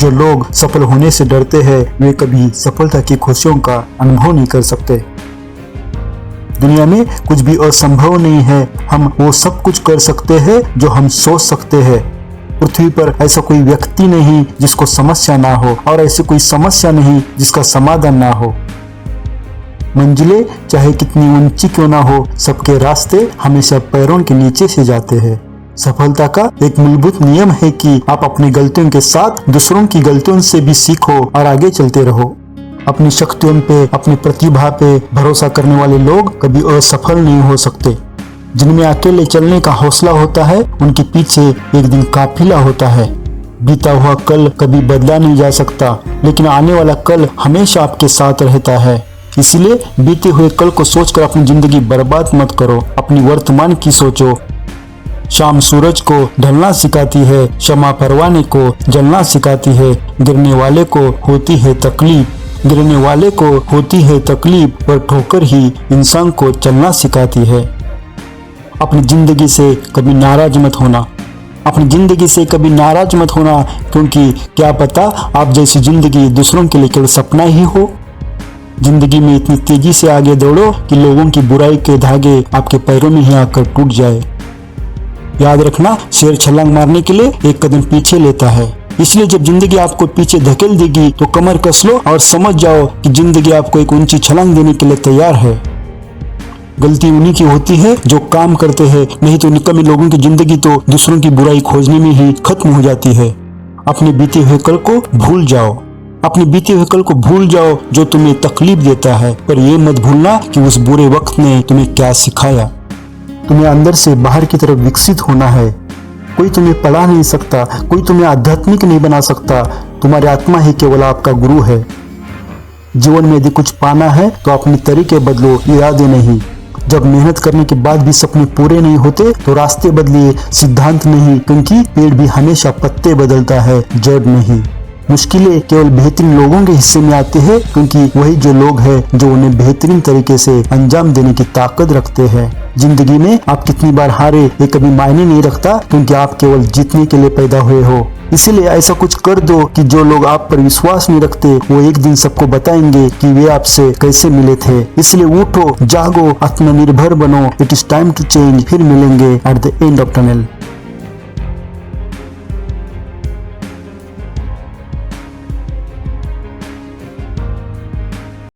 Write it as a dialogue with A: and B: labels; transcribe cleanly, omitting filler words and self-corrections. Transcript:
A: जो लोग सफल होने से डरते हैं वे कभी सफलता की खुशियों का अनुभव नहीं कर सकते। दुनिया में कुछ भी असंभव नहीं है। हम वो सब कुछ कर सकते हैं जो हम सोच सकते हैं। पृथ्वी पर ऐसा कोई व्यक्ति नहीं जिसको समस्या ना हो और ऐसी कोई समस्या नहीं जिसका समाधान ना हो। मंजिलें चाहे कितनी ऊंची क्यों ना हो, सबके रास्ते हमेशा पैरों के नीचे से जाते हैं। सफलता का एक मूलभूत नियम है कि आप अपनी गलतियों के साथ दूसरों की गलतियों से भी सीखो और आगे चलते रहो। अपनी शक्तियों पे, अपनी प्रतिभा पे भरोसा करने वाले लोग कभी असफल नहीं हो सकते। जिनमें अकेले चलने का हौसला होता है उनके पीछे एक दिन काफिला होता है। बीता हुआ कल कभी बदला नहीं जा सकता, लेकिन आने वाला कल हमेशा आपके साथ रहता है। इसलिए बीते हुए कल को सोचकर अपनी जिंदगी बर्बाद मत करो, अपनी वर्तमान की सोचो। शाम सूरज को ढलना सिखाती है, शमा परवाने को जलना सिखाती है। गिरने वाले को होती है तकलीफ, गिरने वाले को होती है तकलीफ, पर ठोकर ही इंसान को चलना सिखाती है। अपनी जिंदगी से कभी नाराज मत होना, अपनी जिंदगी से कभी नाराज मत होना, क्योंकि क्या पता आप जैसी जिंदगी दूसरों के लिए केवल सपना ही हो। जिंदगी में इतनी तेजी से आगे दौड़ो कि लोगों की बुराई के धागे आपके पैरों में ही आकर टूट जाए। याद रखना, शेर छलांग मारने के लिए एक कदम पीछे लेता है। इसलिए जब जिंदगी आपको पीछे धकेल देगी तो कमर कस लो और समझ जाओ कि जिंदगी आपको एक ऊंची छलांग देने के लिए तैयार है। गलती उन्हीं की होती है जो काम करते हैं, नहीं तो निकम्मे लोगों की जिंदगी तो दूसरों की बुराई खोजने में ही खत्म हो जाती है। अपने बीते हुए कल को भूल जाओ, अपने बीते हुए कल को भूल जाओ जो तुम्हें तकलीफ देता है, पर यह मत भूलना कि उस बुरे वक्त ने तुम्हें क्या सिखाया। तुम्हें अंदर से बाहर की तरफ विकसित होना है। कोई तुम्हें पढ़ा नहीं सकता, कोई तुम्हें आध्यात्मिक नहीं बना सकता। तुम्हारी आत्मा ही केवल आपका गुरु है। जीवन में यदि कुछ पाना है तो अपने तरीके बदलो, इरादे नहीं। जब मेहनत करने के बाद भी सपने पूरे नहीं होते तो रास्ते बदलिए, सिद्धांत नहीं, क्योंकि पेड़ भी हमेशा पत्ते बदलता है, जड़ नहीं। मुश्किलें केवल बेहतरीन लोगों के हिस्से में आते हैं, क्योंकि वही जो लोग हैं जो उन्हें बेहतरीन तरीके से अंजाम देने की ताकत रखते हैं। जिंदगी में आप कितनी बार हारे ये कभी मायने नहीं रखता, क्योंकि आप केवल जीतने के लिए पैदा हुए हो। इसीलिए ऐसा कुछ कर दो कि जो लोग आप पर विश्वास नहीं रखते वो एक दिन सबको बताएंगे कि वे आपसे कैसे मिले थे। इसलिए उठो, जागो, आत्मनिर्भर बनो। It is time to change. फिर मिलेंगे at the end of tunnel.